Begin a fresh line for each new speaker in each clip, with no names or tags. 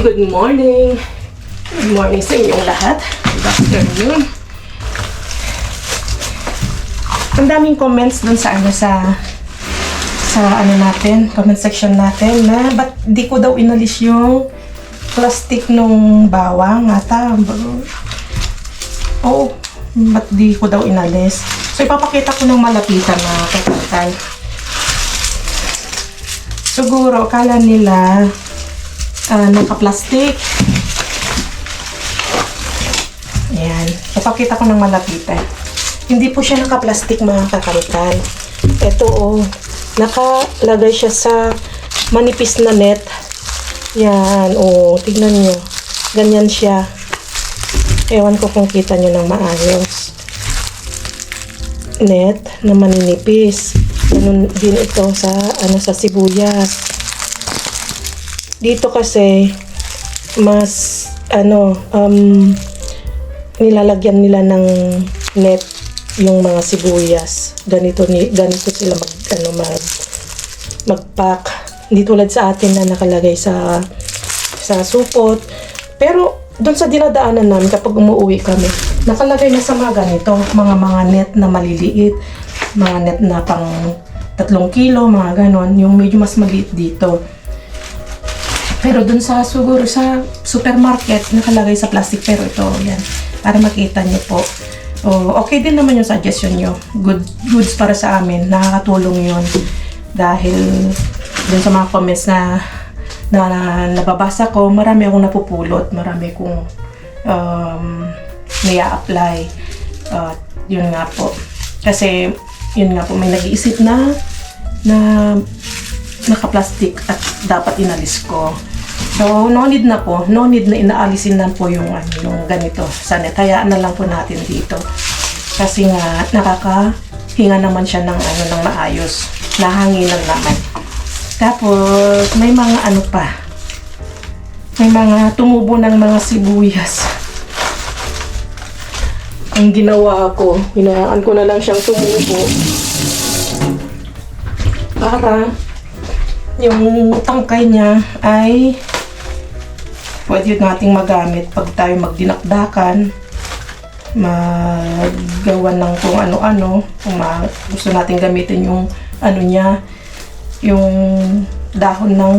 Good morning! Good morning sa inyong lahat. Good afternoon. Ang daming comments dun sa natin, comment section natin na ba't di ko daw inalis yung plastic nung bawang ata. Oo, ba't di ko daw inalis. So ipapakita ko ng malapitan na kakantay. Siguro akala nila naka-plastic. Ayan. Ipakita ko ng malapitan. Hindi po siya naka-plastic mga kakaritan. Ito nakalagay siya sa manipis na net. Yan. Tignan nyo. Ganyan siya. Ewan ko kung kita nyo ng maayos. Net na maninipis. Ganun din ito sa sibuyas. Dito kasi mas nilalagyan nila ng net yung mga sibuyas. Ganito sila mag-pack. Hindi tulad sa atin na nakalagay sa supot. Pero doon sa dinadaanan namin kapag umuwi kami, nakalagay na sa mga ganito, mga net na maliliit, mga net na pang 3 kilo, mga ganon, yung medyo mas maliit dito. Pero dun siguro sa supermarket, nakalagay sa plastic. Pero ito, yan. Para makita nyo po. Okay din naman yung suggestion nyo. Goods para sa amin. Nakakatulong yun. Dahil dun sa mga comments na nababasa ko, marami akong napupulot. Marami akong naya-apply. Yun nga po. Kasi, yun nga po, may nag-iisip na naka-plastic at dapat inalis ko. So, no need na inaalisin lang po yung ganito sa net. Hayaan na lang po natin dito. Kasi nga, nakakahinga naman siya ng maayos. Nahanginan naman. Tapos, may mga may mga tumubo ng mga sibuyas. Ang ginawa ko, hinayaan ko na lang siyang tumubo. Para yung tangkay niya ay pwede nating magamit pag tayo magdinakdakan, maggawa ng kung ano-ano, kung gusto nating gamitin yung niya, yung dahon ng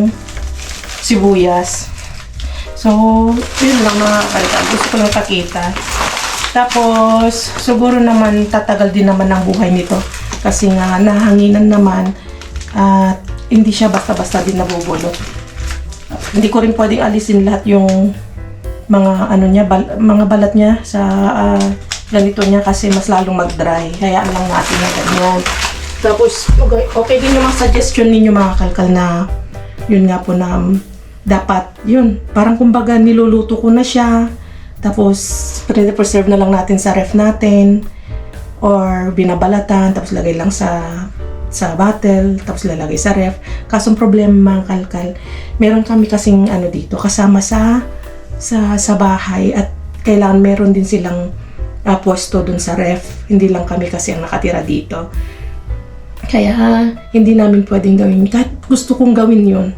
sibuyas. So, yun lang mga kalita. Gusto ko lang pakita. Tapos, siguro naman tatagal din naman ang buhay nito kasi nga nahanginan naman at hindi siya basta-basta din nabubulot. Hindi ko rin pwedeng alisin lahat yung mga mga balat niya sa ganito niya kasi mas lalong mag-dry. Hayaan lang natin na ganyan. Tapos, okay din yung mga suggestion ninyo mga kalkal na yun nga po na dapat yun. Parang kumbaga niluluto ko na siya. Tapos, pre-preserve na lang natin sa ref natin or binabalatan tapos lagay lang sa bottle, tapos lalagay sa ref. Kasong problema mga kalkal, meron kami kasing dito, kasama sa bahay at kailangan meron din silang pwesto dun sa ref. Hindi lang kami kasi ang nakatira dito. Kaya, hindi namin pwedeng gawin. Kahit gusto kong gawin yun,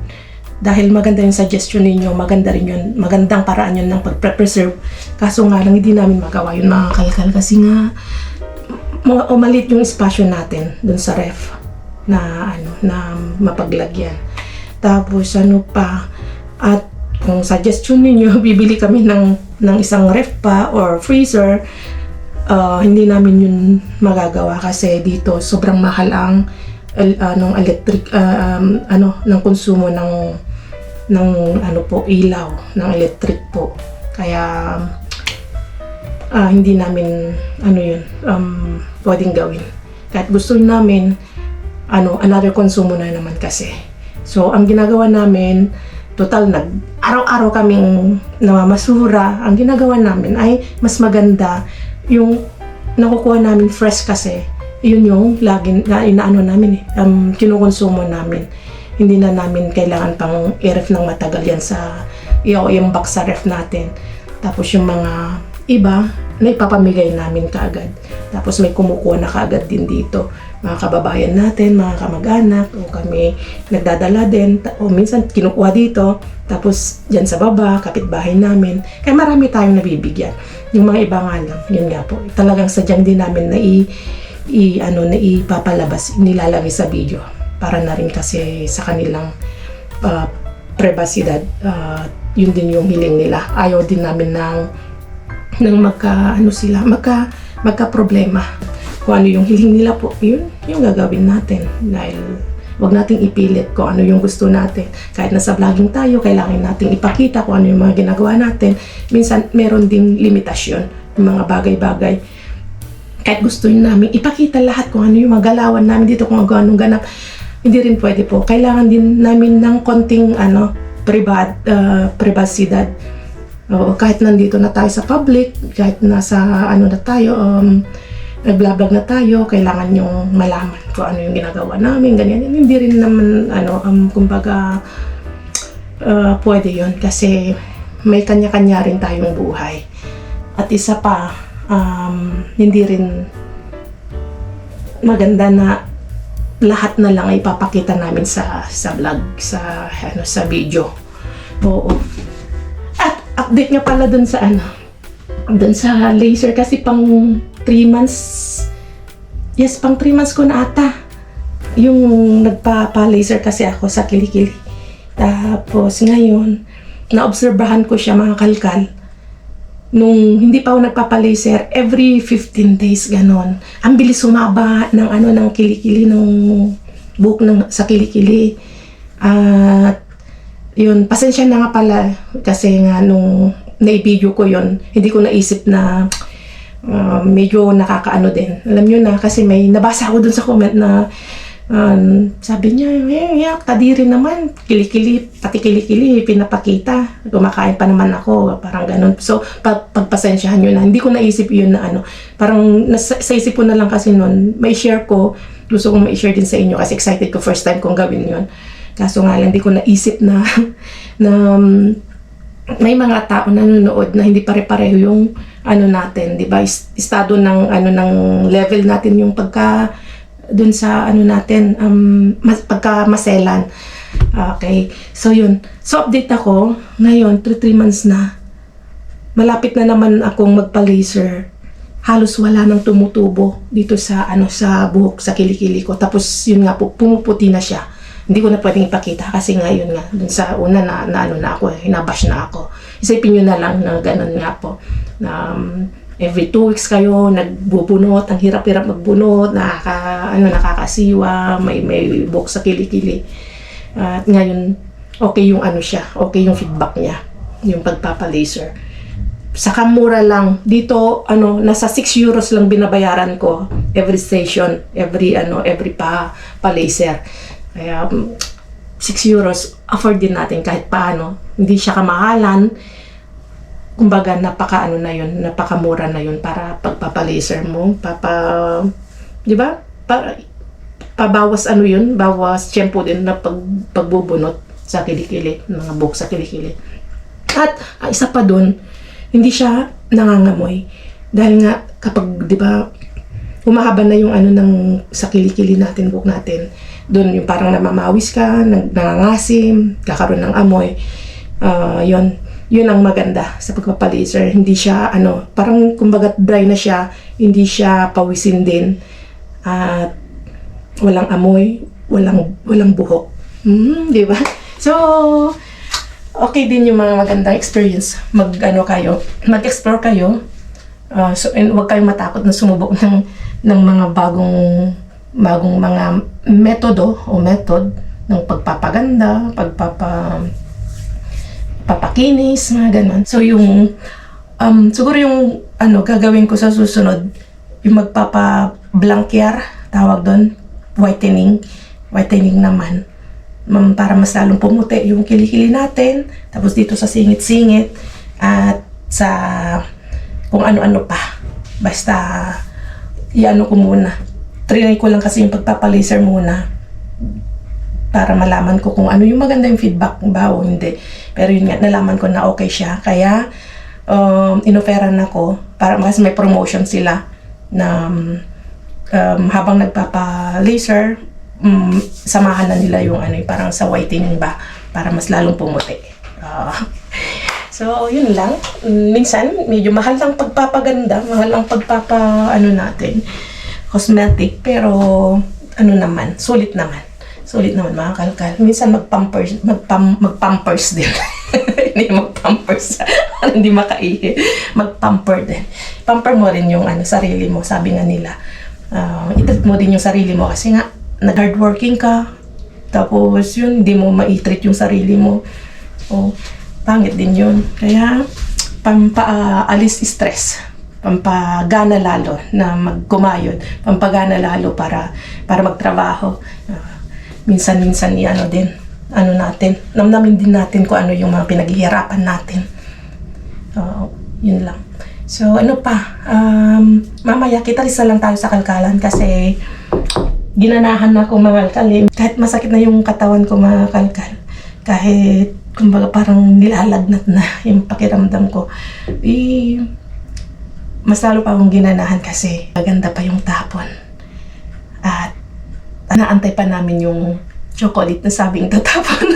dahil maganda yung suggestion ninyo, maganda rin yun, magandang paraan yun ng pag-preserve. Kaso nga lang, hindi namin magawa yun mga kalkal kasi nga, umalit yung espasyo natin dun sa ref na mapaglagyan. Tapos pa, at kung suggestion niyo bibili kami ng isang ref pa or freezer, hindi namin yun magagawa kasi dito sobrang mahal ang electric ng konsumo ng ilaw ng electric po. Kaya hindi namin pwedeng gawin. Kahit gusto namin another konsumo na naman kasi. So, ang ginagawa namin, total araw-araw kaming namamasura. Ang ginagawa namin ay mas maganda yung nakukuha namin fresh kasi. Yun yung laging namin kinukonsumo namin. Hindi na namin kailangan pang i-ref ng matagal yan sa i-imbak sa ref natin. Tapos yung mga iba na ipapamigay namin kaagad. Tapos may kumukuha na kaagad din dito. mga kababayan natin, mga kamag-anak, o kami nagdadala din, o minsan kinukuha dito, tapos dyan sa baba, kapitbahay namin. Kaya marami tayong nabibigyan. Yung mga iba nga lang, yun nga po, talagang sadyang din namin na ipapalabas, nilalagay sa video para na rin kasi sa kanilang privacidad. Yun din yung hiling nila. Ayaw din namin ng magka problema. Kung ano yung hiling nila po, yun yung gagawin natin. Dahil wag nating ipilit kung ano yung gusto natin. Kahit nasa vlogging tayo, kailangan nating ipakita kung ano yung mga ginagawa natin. Minsan, meron ding limitasyon yung mga bagay-bagay. Kahit gusto namin ipakita lahat kung ano yung mga galawan namin dito, kung anong ganap, hindi rin pwede po. Kailangan din namin ng konting privacidad. Kahit nandito na tayo sa public, kahit nasa na tayo, nag-vlog na tayo, kailangan yung malaman kung ano yung ginagawa namin, ganyan. Hindi rin naman, kumbaga, pwede yun kasi may kanya-kanya rin tayong buhay. At isa pa, hindi rin maganda na lahat na lang ay ipapakita namin sa vlog, sa video. Oo. At update nga pala dun sa laser kasi pang 3 months. Yes, pang 3 months ko na ata. Yung nagpa-laser kasi ako sa kilikili. Tapos ngayon, naobserbahan ko siya mga kalkal. Nung hindi pa ako nagpapa-laser, every 15 days ganon. Ang bilis sumaba ng kilikili, ng buhok sa kilikili. At yun, pasensya na nga pala kasi nga nung na-video ko yun, hindi ko naisip na medyo nakakaano din. Alam nyo na, kasi may nabasa ako dun sa comment na sabi niya, kadiri naman, kilikili, pati kilikili, pinapakita. Kumakain pa naman ako, parang ganun. So, pagpasensyahan nyo na. Hindi ko naisip yun na parang sa isip ko na lang kasi nun, may share ko, gusto kong ma-share din sa inyo kasi excited ko, first time kong gawin yun. Kaso nga lang, hindi ko naisip na may mga tao na nanonood na hindi pare-pareho yung natin, di ba? Estado ng ng level natin yung dun sa natin, pagka-maselan. Okay. So yun. So update ako. Ngayon, 3 months na. Malapit na naman akong magpa-laser. Halos wala nang tumutubo dito sa sa buhok, sa kilikili ko. Tapos yun nga po, pumuputi na siya. Hindi ko na pwedeng ipakita kasi ngayon nga, dun sa una na ako, hinabash na ako. Isipin nyo na lang na ganun nga po. Na every 2 weeks kayo nagbubunot, ang hirap-hirap magbunot, nakakasiwa, may buhok sa kilikili. At ngayon, okay yung siya, okay yung feedback niya, yung pagpapa-laser. Saka mura lang. Dito, nasa 6 euros lang binabayaran ko every station, every pa-laser. Kaya 6 euros, afford din natin kahit paano. Hindi siya kamahalan. Kumbaga, napakamura na yun para pagpapa-laser mo. Di ba? Pabawas yun, bawas tiyempo din na pagbubunot sa kilikili, mga buhok sa kilikili. At isa pa dun, hindi siya nangangamoy. Dahil nga, kapag, di ba, humahaba na yung sa kilikili natin, buhok natin, dun yung parang namamawis ka, nangangasim, kakaroon ng amoy. Yun ang maganda sa pagpapa-laser. Hindi siya, parang kumbaga dry na siya, hindi siya pawisin din. At walang amoy, walang buhok. Di ba? So, okay din yung mga magandang experience. Mag-explore kayo. And huwag kayong matakot na sumubok ng mga bagong mga method ng pagpapaganda, papakinis, mga ganun. So yung siguro yung gagawin ko sa susunod, yung magpapa-blankyar, tawag doon, whitening naman, para mas lalong pumuti yung kilikili natin, tapos dito sa singit-singit, at sa kung ano-ano pa. Basta ko muna. Trinay ko lang kasi yung pagpapa-laser muna para malaman ko kung ano yung maganda yung feedback ba o hindi. Pero yun nga, nalaman ko na okay siya. Kaya, inoferan ako para mas may promotion sila na habang nagpapa-laser, samahan na nila yung parang sa whitening ba, para mas lalong pumuti. So, yun lang. Minsan, medyo mahal lang pagpapaganda, mahal lang natin, cosmetic, pero sulit naman. Sulit naman, mga kalkal. Minsan magpampers din. Hindi magpampers. Hindi makaihi. Magpamper din. Pamper mo rin yung sarili mo, sabi nga nila. I-treat mo din yung sarili mo kasi nga, nag-hardworking ka. Tapos yun, hindi mo ma-treat yung sarili mo. O, pangit din yun. Kaya, pampaalis stress. Pampagana lalo na magkumayod. Pampagana lalo para magtrabaho. Minsan-minsan namnamin din natin kung ano yung mga pinaghihirapan natin. Yun lang. So, mamaya kita-lista lang tayo sa kalkalan kasi ginanahan na akong mangalkal eh. Kahit masakit na yung katawan ko makalkal. Kahit kumbaga parang nilalagnat na yung pakiramdam ko. Mas lalo pa akong ginanahan kasi maganda pa yung tapon. At naantay pa namin yung chocolate na sabing tatapon.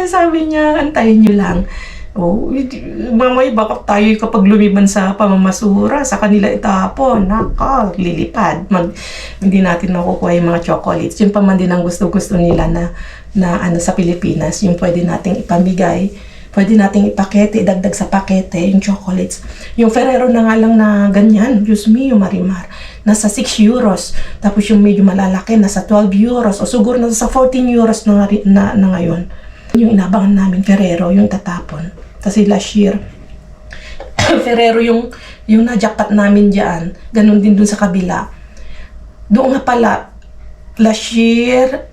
Sabi niya, antayin nyo lang. Mamay, baka tayo kapag lumiban sa pamamasura, sa kanila itapon, lilipad. Hindi natin makukuha yung mga chocolates. Yun pa man din ang gusto-gusto nila na sa Pilipinas, yung pwede nating ipamigay, pwede nating ipakete, idagdag sa pakete, yung chocolates. Yung Ferrero na nga lang na ganyan, Diyos mio, Marimar, nasa 6 euros. Tapos yung medyo malalaki, nasa 12 euros. O siguro nasa 14 euros na ngayon. Yung inabangan namin, Ferrero, yung tatapon. Kasi last year, Ferrero yung na-jackpot namin dyan. Ganon din dun sa kabila. Doon nga pala, last year,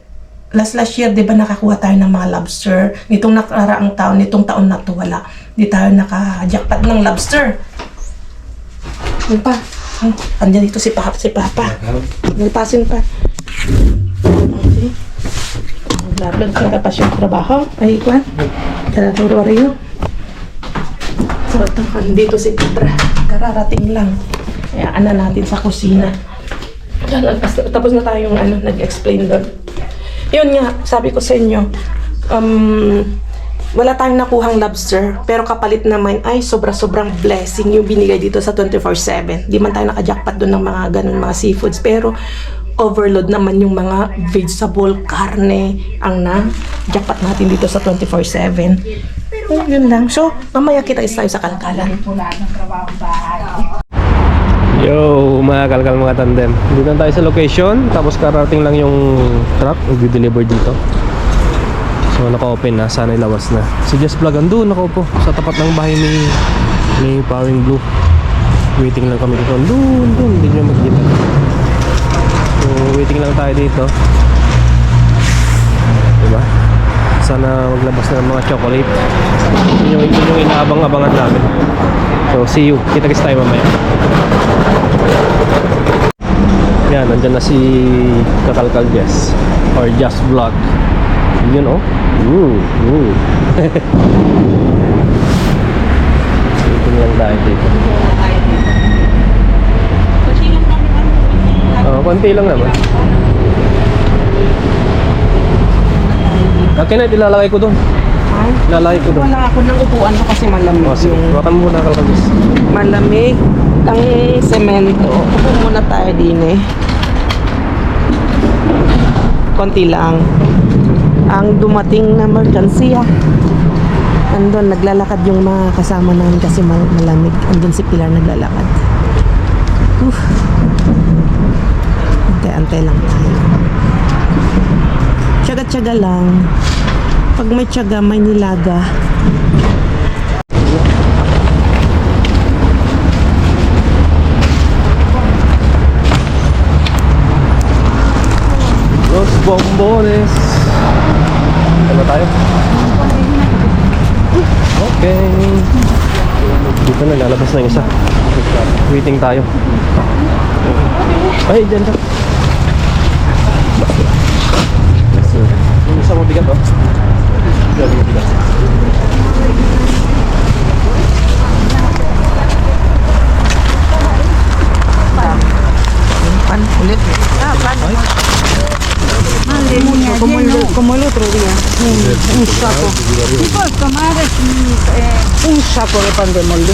di ba nakakuha tayo ng mga lobster? Nitong nakaraang taon, nitong taon na to, wala. Di tayo naka-jackpot ng lobster. Ano pa? Andyan dito si Papa. Nalipasin pa. Okay. Naglablog ka tapos yung trabaho. Ay, Kwan. Tara, rin. So, dito si Petra. Kararating lang. Kaya natin sa kusina. Tapos na tayong nag-explain doon. Yun nga, sabi ko sa inyo, wala tayong nakuhang lobster, pero kapalit naman ay sobra-sobrang blessing yung binigay dito sa 24/7. Di man tayo naka-jackpot doon ng mga ganun, mga seafoods, pero overload naman yung mga vegetable, karne, ang na-jackpot natin dito sa 24/7. Yun lang. So, mamaya kita tayo sa kalkalan.
Yo, mga kalkal, mga tandem. Dito na tayo sa location. Tapos karating lang yung truck mag-deliver dito. So naka-open na, sana ilawas na. Si Just Vlog andun, nakaupo sa tapat ng bahay ni Powering Blue. Waiting lang kami dito. Doon, hindi nyo magkita. So waiting lang tayo dito. Diba? Sana maglabas na ng mga chocolate. Yun yung inaabang-abangan namin. So see you, kita-kits tayo mamaya. Yan, nandyan na si Kakalkal Jess or Just Vlog. Yun Ito lang tayo dito. Konti lang naman. Okay na, ilalagay ko doon. Lalagay ko doon.
Wala ako ng upuan ko kasi malamig.
Sige, wakan muna Kakalkal Jess.
Malamig ang semento. Upo muna tayo din eh. Konti lang. Ang dumating na merkansiya. Andun, naglalakad yung mga kasama namin kasi malamig. Andun si Pilar naglalakad. Antay-antay lang tayo. Tiyaga-tiyaga lang. Pag may tiyaga, may nilaga.
Los bombones. Ano tayo? Okay. Dito na, lalabas na yung isa. Waiting tayo. Ay, dyan ka. Yung isa mo bigat, oh. Dyan mo bigat.
Un saco. ¿Tú puedes tomar un saco de pan de molde?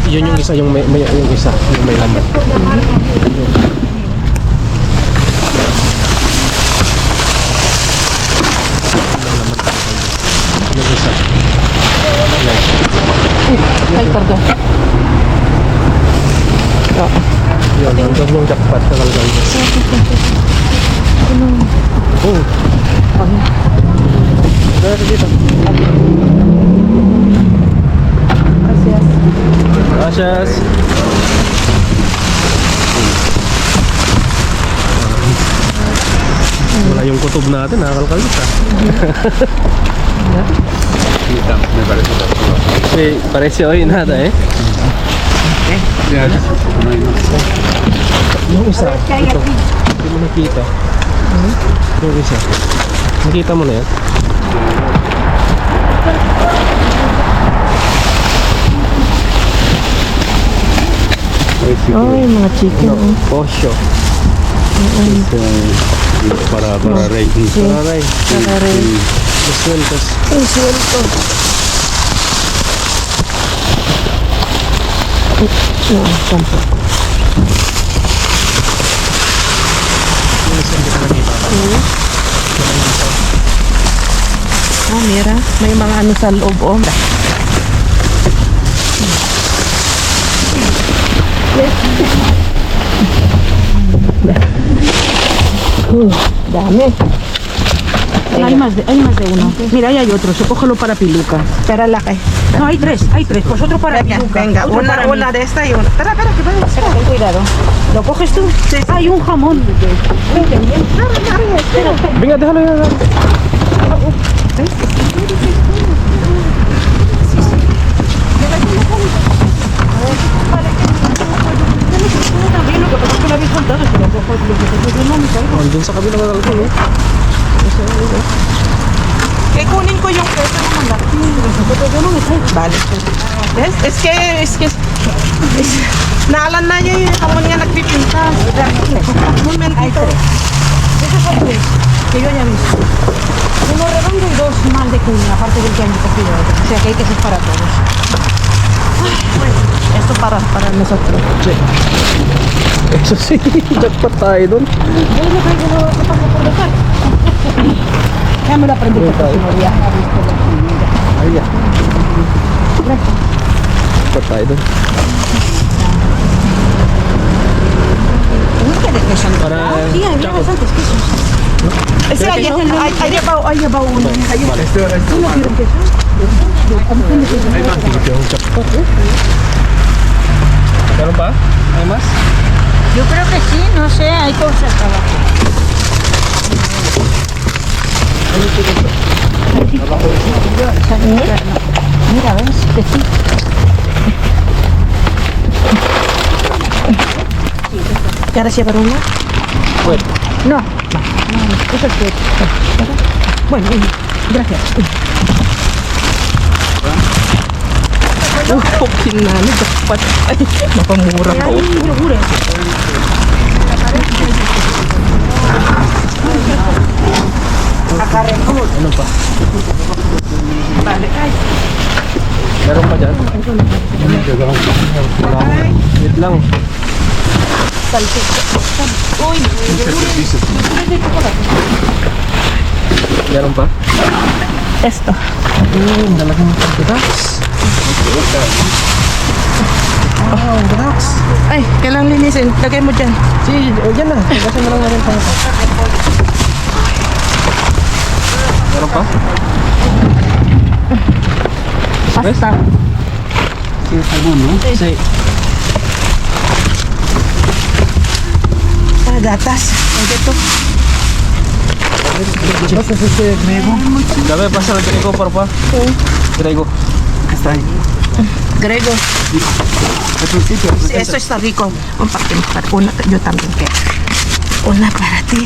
Yun yung isa, yung yung isa, yung may laman. Yung isa.
Ay, perdón.
Yun, nandun yung jackpot sa kalgal. Oh. Dito, dito. Gracias. Wala yung kutob natin, nakakalkalit ah. Sí, parece hoy nada eh. Yung isa, ito. Hindi mo nakita. Yung isa. Nakita mo na yan?
Ay, mga chicken.
Posyo.
Para rey.
Tararay.
Tararay.
Masueltos.
Ang suwelto. Tampo. Ah, mira. May mga ano sa loob, oh. Dame.
Hay más de uno. Mira, ahí hay otro. Se cógelo para Piluca.
Pero laki.
No, hay tres. Pues otro para
Venga,
Piluca.
venga.
Otro para mí.
Una de esta y una. Espera, que vaya.
Espera, ten cuidado. ¿Lo coges tú?
Sí, sí.
Hay un jamón.
Venga, déjalo ya.
También lo que pasa es que lo habéis soltado. Se lo cojo. Lo que te no me caigo.
Andun sa kabila ng kalkal eh.
Que kunin ko yung queso na malaki.
Yo no me caigo.
Vale. ¿Ves? Es que naalan na niya yung hamon nga nagpipintas. Un momentito.
Esos son tres. Que yo haya visto. Uno redondo y dos más de cuña. Aparte del que han cogido otro. O sea que hay que ser para todos.
Esto para nosotros.
Eso sí, jackpot tayo dun.
Yo no traigo lo que pasa por detrás. Ya me lo aprendí por próximo día.
Ay, ya. Jackpot tayo dun.
No quieres queso.
Para
Sí, había bastantes quesos.
Ese ahí lleva uno.
Ito yung jackpot eh. Meron ba? Ay mas?
Yo creo que sí, no sé, hay cosas abajo. Mira, ¿ves? Que sí.
¿Quieres llevar uno?
Wait.
No, eso es que... Bueno, gracias.
Oh, kinani, jackpot. Ay, mapamura ko.
Hay yogures.
Ano pa?
Vale. Ay,
Meron pa dyan? Wala mo. Wait lang.
uy,
Meron pa?
esto.
Dalagang pagkitas. Wow, relax.
Ay, kailangan linisin. Lagay mo dyan.
Si, dyan na. Kasi meron na rin tayo. Meron pa?
Pasta.
Si.
Ah, gatas. Ay, ito.
Dame, pasa el Grego, por favor. Grego.
Grego. Sí, eso está rico. Compartimos para una, yo también quiero. Una para ti.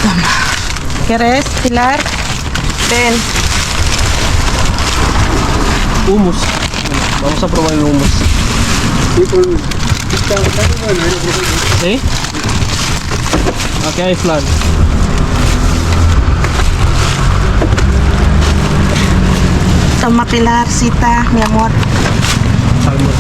Toma. ¿Quieres, Pilar? natin.
Humus. Vamos a probar el humus. ¿Sí? Aquí hay flan.
Toma Pilarcita, mi amor.
Salmon.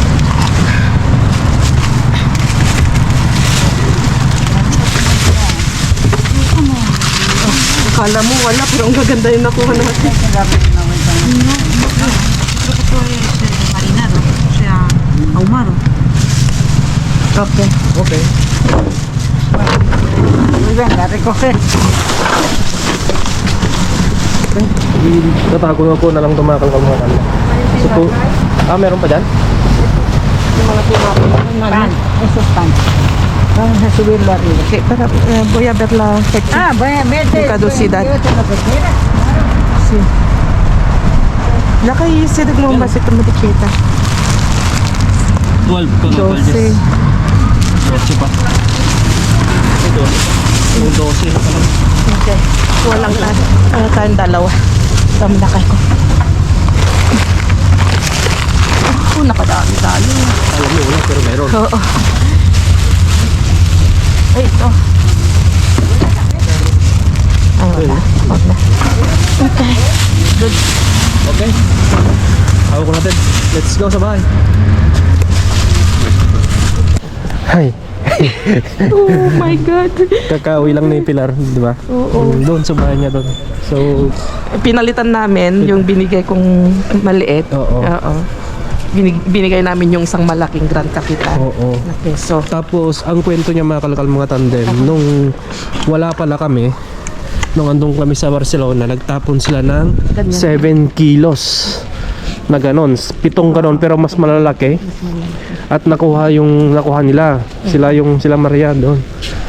Akala mo wala, pero ang gaganda yung nakuha natin.
Creo que esto es marinado, o sea, ahumado.
Okay.
Okay.
Muy venga, a recoger.
Tatago ko na lang tumakal mga tanda. So, meron pa dyan?
Yung mga tinapon.
Pan, eso es pan. Vamos a subirlo arriba.
Okay, para, voy a ver la fecha.
Ah, bueno, vete.
Caducidad.
Llévate lo que quieras.
Sí. Nakaisip mo ba ito matikita?
12.
12.
12 pa. Ito. Yung 12 pa lang.
Okay. Walang tayong dalawa. Tama na kayo. Oh, nakadami-dami.
Alam mo wala pero meron.
Oo. Ay, ito. Ah, wala. Wala. Okay. Good.
Okay. Hawak ko natin. Let's go sa bahay. Hi.
Oh my God.
Kakauwi lang ni Pilar, di ba?
Oo.
Doon sa bahay niya doon. So,
Pinalitan namin yung binigay kong maliit.
Oo.
Binigay namin yung isang malaking Grand Capital
oo.
na peso.
Tapos, ang kwento niya mga kalakal mga tandem, nung wala pala kami, nung andong kami sa Barcelona, nagtapon sila ng
Ganyan.
7 kilos na ganon. 7 ganon pero mas malalaki. At nakuha nila. Sila Maria doon.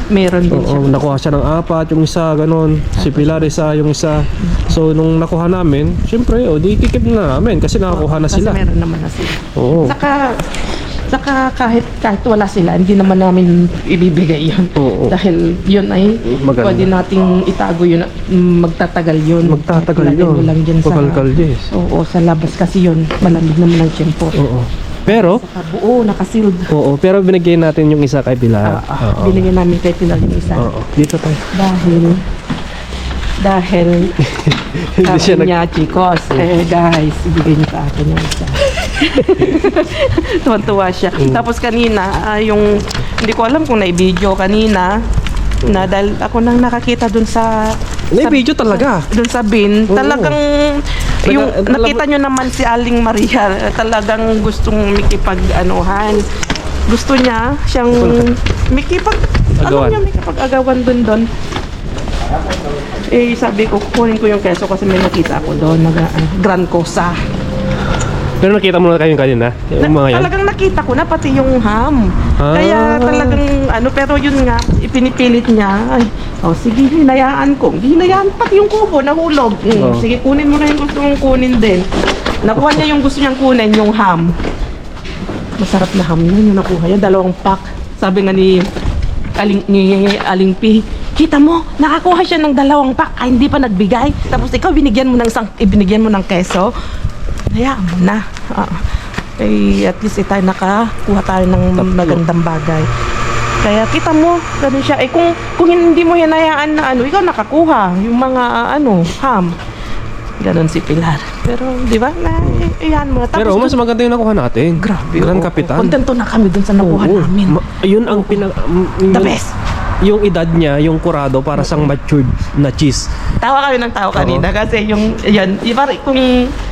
Meron din siya.
Oo, nakuha siya ng 4, yung isa ganon. Si Pilar isa, yung isa. So, nung nakuha namin, syempre, di kikip na namin kasi nakakuha na sila.
Kasi meron naman na sila.
Oo.
Saka kahit wala sila, hindi naman namin ibibigay yun.
Oo.
Dahil yun ay
Maganda.
pwede nating itago yun, magtatagal yun.
Magtatagal
Ilagay mo
yun.
lang dyan sa,
Pakalkal, yes.
oo, sa labas kasi yun, malamig naman ang tiyempo.
Oo. Pero,
Saka buo, nakasealed.
oo, pero binigay natin yung isa kay Pilar. Oo.
Binigyan namin kay Pilar yung isa.
Oo. Dito tayo.
Dahil
Hindi siya
sabi niya, chicos, guys, ibigay niyo sa akin yung isa. Tuwan-tuwa siya. Tapos kanina, hindi ko alam kung na-video kanina, na dahil ako nang nakakita dun sa
May-video talaga.
dun sa bin,
Oo.
talagang yung
Alam mo-
nakita nyo naman si Aling Maria, talagang gustong mikipag-anuhan. Gusto niya siyang
Agawan.
mikipag-agawan dun. Eh, sabi ko, kunin ko yung keso kasi may nakita ako doon, Grand Cosa.
Pero nakita mo na kayo kanina? Yung mga yan?
Talagang nakita ko na, pati yung ham.
Ah.
Kaya talagang, pero yun nga, ipinipilit niya. Ay, sige, hinayaan ko. Hinayaan, pati yung kubo, nahulog.
Oh.
Sige, kunin mo na yung gusto mong kunin din. Nakuha niya yung gusto niyang kunin, yung ham. Masarap na ham yun, yung nakuha niya. 2 pack. Sabi nga ni Aling P, kita mo, nakakuha siya ng 2 pack. Ay, hindi pa nagbigay. Tapos ikaw, binigyan mo ng keso. Hayaan mo na. At least tayo nakakuha tayo ng magandang bagay. Kaya kita mo, ganun siya. Kung hindi mo hinayaan na ikaw nakakuha yung mga ham. Ganon si Pilar. Pero, di ba, iyan mo. Tapos,
Pero mas maganda yung nakuha natin.
grabe.
Grand
oo.
Capitan.
Kontento na kami dun sa nakuha
Oo.
namin.
Yun ang
The best.
Yung edad niya, yung kurado, para sang matured na cheese.
Tawa kami ng tao kanina kasi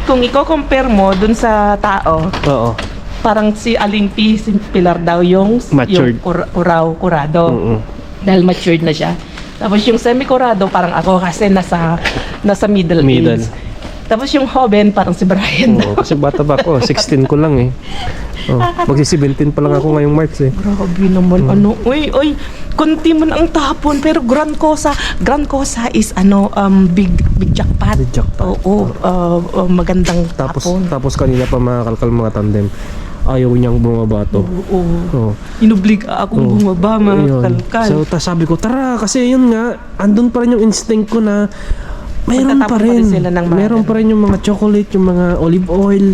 kung i-compare mo dun sa tao,
Oo.
parang si Aling P, si Pilar daw yung
Matured.
kurado.
Oo.
Dahil matured na siya. Tapos yung semi-kurado, parang ako kasi nasa middle age. Tapos yung Hoben, parang si Brian daw.
Oo, kasi bata pa ako, 16 ko lang eh. Oh, magsi-17 pa lang ako ngayong March eh.
Grabe naman, uy, konti man ang tapon, pero Grand Cosa is big jackpot.
Big jackpot.
Oo, magandang tapon.
Tapos kanina pa mga kalkal mga tandem, ayaw niyang bumaba to.
Oo.
Oo.
Inoblig akong bumaba, mga
Ayun.
kalkal.
So sabi ko, tara, kasi yun nga, andun pa rin yung instinct ko na Meron pa
magtatapon
rin.
sila ng mga
Meron pa rin yung mga chocolate, yung mga olive oil.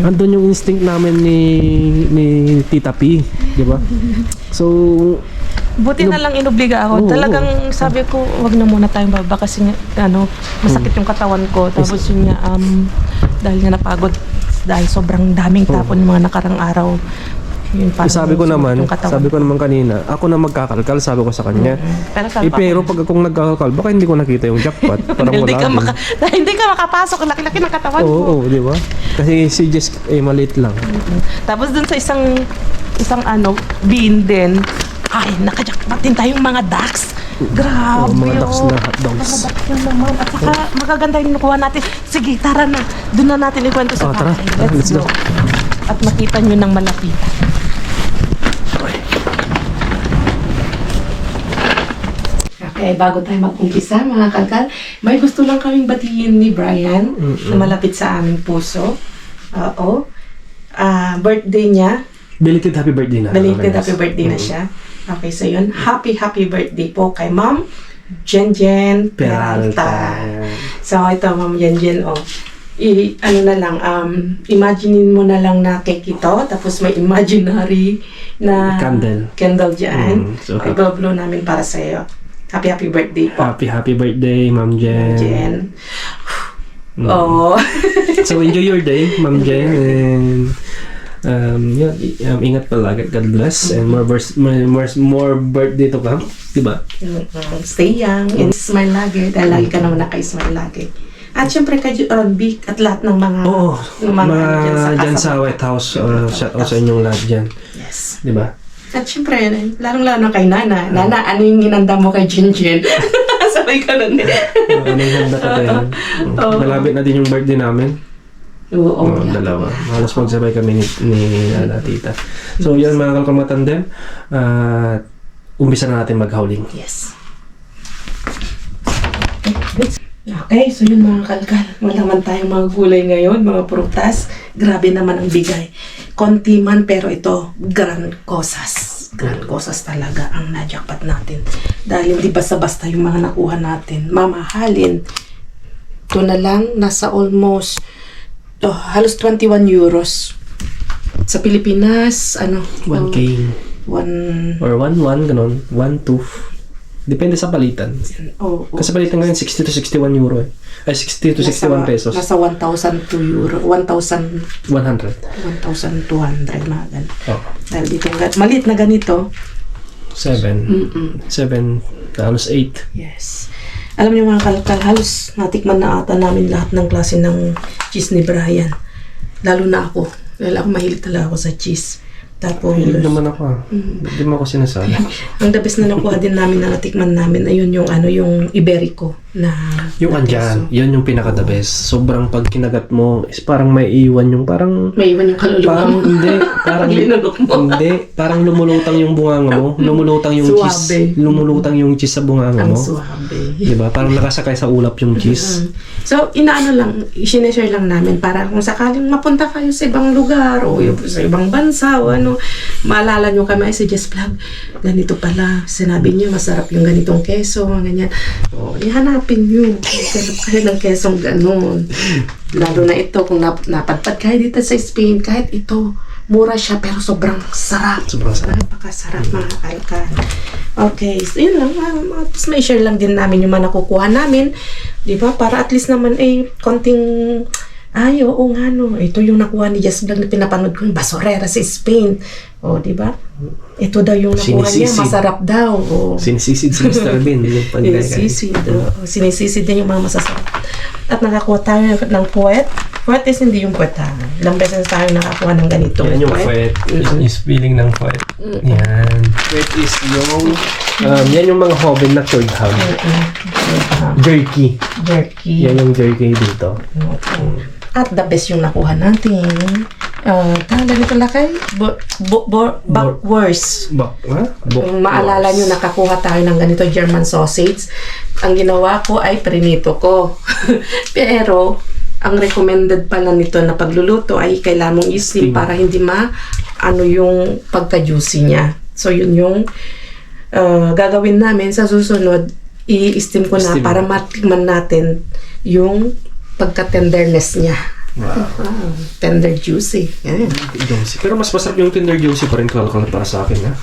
Andun yung instinct namin ni Tita P, di ba? So,
Buti na lang inobliga ako.
Oo.
Talagang sabi ko, wag na muna tayong baba kasi nga, masakit yung katawan ko. Tapos yun nga, dahil nga napagod, dahil sobrang daming tapon yung mga nakarang araw. Yun, parang
sabi ko
yung katawan.
naman kanina, ako na magkakalkal, sabi ko sa kanya.
Pero sabi ko,
Pero pag akong nagkakalkal, baka hindi ko nakita yung jackpot. Parang
hindi
wala
ka,
din.
hindi ka makapasok. Laki-laki ng katawan ko.
Oo, di ba? Kasi si Jess, maliit lang.
Tapos dun sa isang bin din, ay, nakajakpat din tayong mga ducks. Grabe,
mga ducks na hotdogs.
Mga ducks yun naman. At saka, magaganda yung nakuha natin. Sige, tara na. Doon na natin ikwento sa
Tara.
bahay.
Let's go.
At makita nyo ng malapit. Okay, bago tayo mag-umpisa, mga kalkal, may gusto lang kaming batiin ni Brian na malapit sa aming puso. Oo. Birthday niya.
Belated happy birthday na.
Belated happy birthday na siya. Okay, so yun. Happy birthday po kay Ma'am Jen Peralta. So ito, Ma'am Jen, imaginein mo na lang na cake ito, tapos may imaginary na candle dyan.
So,
Ibablow namin para sa'yo. Happy birthday po.
Happy birthday, Ma'am Jen.
Oh.
So enjoy your day, Ma'am Jen. Ingat palagi. God bless. And more birthday to come. Diba?
Stay young and smile lagi. Dahil lagi ka naman naka-smile lagi. At syempre kay Big at lahat ng mga
mga dyan sa White House. Shout out sa inyong lahat dyan.
Yes.
Diba?
At syempre, lalong-lalo kay Nana. Nana, ano yung inanda mo kay Jinjin? Sabay ka nun.
Ano yung handa ka tayo? Malapit na din yung birthday namin.
Oo.
Dalawa. Halos magsabay kami ni Tita. So, yan mga kalkamatandem. Umpisa na natin mag-howling.
Yes. Okay, so yun mga kalkal. Wala man tayong mga gulay ngayon, mga prutas. Grabe naman ang bigay. Konti man, pero ito, grand cosas. Grand cosas talaga ang najakpat natin. Dahil hindi basta-basta yung mga nakuha natin. Mamahalin. Ito na lang, nasa almost halos 21 euros. Sa Pilipinas,
1K. Or 1, ganun. 1, 2. Depende sa palitan. Kasi palitan ngayon 60 to 61 euro eh. Ay, 60 to 61 pesos.
Nasa 1,002 euro. 1,200
100.
mga ganun. Dahil dito, maliit na ganito.
7. 7, halos 8.
Yes. Alam niyo mga kalkal, halos natikman na ata namin lahat ng klase ng cheese ni Brian. Lalo na ako. Dahil ako mahilig talaga ako sa cheese. Tapos,
Hilig naman ako. Hindi mo ako sinasabi.
ang the best na nakuha din namin na natikman namin, ayun yung yung Iberico na
Yung andyan, yan yung pinaka-the best. Sobrang pag kinagat mo, is parang may iwan yung parang...
may iwan yung kaluluwa
Parang
mo.
hindi, parang
Linulok mo.
hindi, parang lumulutang yung bunganga mo, lumulutang yung
Suabe.
cheese, lumulutang yung cheese sa bunganga
Ang
mo.
suabe.
'Di ba? Parang nakasakay sa ulap yung cheese.
So, sineshare lang namin para kung sakaling mapunta kayo sa ibang lugar o sa ibang bansa o maalala nyo kami, ay si Jess Vlog, ganito pala, sinabi nyo, masarap yung ganitong keso, ganyan. O, ihanapin nyo, masarap kayo ng kesong ganon. Lalo na ito, kung napadpad kayo dito sa Spain, kahit ito, mura siya, pero sobrang sarap.
Sobrang sarap.
Napakasarap mga kalkan. Okay, so yun lang. Tapos may share lang din namin yung mga nakukuha namin. Di ba? Para at least naman konting... Ay, oo nga no. Ito yung nakuha ni Jess Vlog na pinapanood ko yung basurera sa Spain. O, di ba? Ito daw yung nakuha niya.
Sinisisid.
Masarap daw. O.
Sinisisid si Mr. Bean.
Sinisisid. Sinisisid din yung mga masasarap. At nakakuha tayo ng puwet. Puwet is hindi yung puwet ha. Ilang beses tayo nakakuha ng ganitong
Yan yung puwet. Yan yung feeling ng puwet. Yan. Puwet is yung... yan yung mga hoven na curd ham. Jerky.
Jerky.
Yan yung jerky dito.
At the best yung nakuha natin. Ganito lang kay bockwurst. Kung maalala nyo, nakakuha tayo ng ganito German sausage. Ang ginawa ko ay prinito ko. Pero, ang recommended pala nito na pagluluto ay kailangan mong i-steam para hindi yung pagka-juicy niya. So, yun yung gagawin namin sa susunod. i-steam ko na
Steam.
para matikman natin yung pagka-tenderness niya.
Wow.
Tender juicy. Yan.
Juicy. Pero mas masarap yung Tender Juicy pa rin kalkal para sa akin, ha?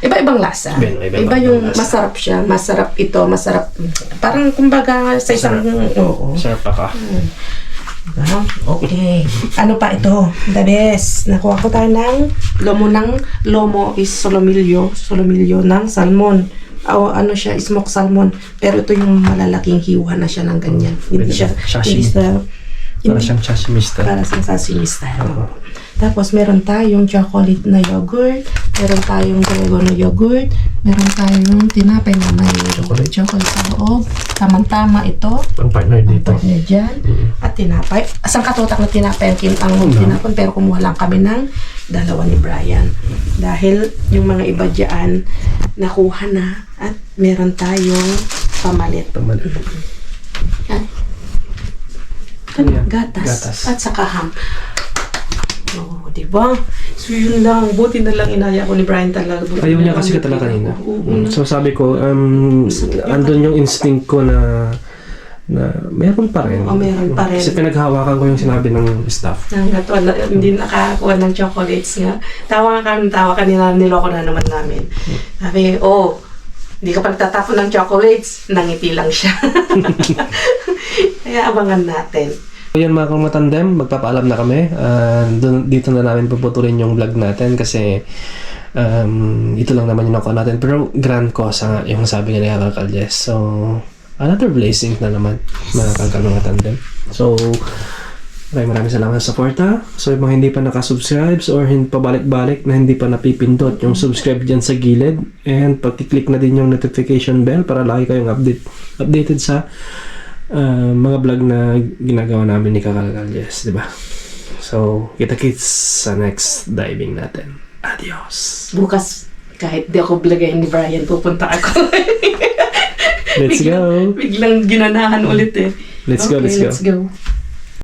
Iba-ibang lasa.
Iba-ibang
Iba yung
lasa.
masarap siya. Masarap ito. Masarap. Parang kumbaga sa isang... Oo.
Sarap pa ka.
Ah, okay. Ano pa ito? The best. Nakuha ko tayo ng lomo is solomillo. Solomillo ng salmon. O ano siya, smoked salmon. Pero ito yung malalaking hiwa na siya ng ganyan. Hindi siya,
Sashimi.
hindi sa...
Para siyang sashimi style.
Para sa sashimi style. Tapos meron tayong chocolate na yogurt, meron tayong grego na yogurt, meron tayong tinapay na may chocolate sa loob. Tamang-tama ito.
Ang partner dito.
Partner dyan. At tinapay. Asang katutak na tinapay ang tinapon, pero kumuha lang kami ng dalawa ni Brian. Dahil yung mga iba dyan, nakuha na at meron tayong pamalit.
Pamalit.
Yan.
Yeah.
Gatas. At saka ham. Oo, diba? So yun lang. Buti na lang inaya ko ni Brian talaga. Buti
Ayaw
na
niya
lang
kasi katala
nakita
kanina.
ko. Oo.
So sabi ko, andun yung instinct ko na meron pa rin.
Oo, meron pa rin.
Kasi pinaghahawakan ko yung sinabi ng staff.
Hindi nakakakuha ng chocolates nga. Tawa kanina, niloko na naman namin. Sabi, hindi ka pa nagtatapon ng chocolates, nangiti lang siya. Kaya abangan natin.
Ayan mga kamatandem, magpapaalam na kami. Dito na namin puputulin yung vlog natin kasi ito lang naman yung nakuha natin. Pero grand cause nga yung sabi nga ni Kakaljes. So, another blessing na naman mga kamatandem. So, maraming salamat sa suporta. So, yung mga hindi pa nakasubscribe or pabalik-balik na hindi pa napipindot yung subscribe dyan sa gilid. And pag-click na din yung notification bell para lagi kayong updated sa mga vlog na ginagawa namin ni Kakaljes, di ba? So, kita-kits sa next diving natin. Adios!
Bukas, kahit di ako vlogayin ni Brian, pupunta ako.
Let's go!
Biglang ginanahan ulit eh.
Let's go.
Let's go.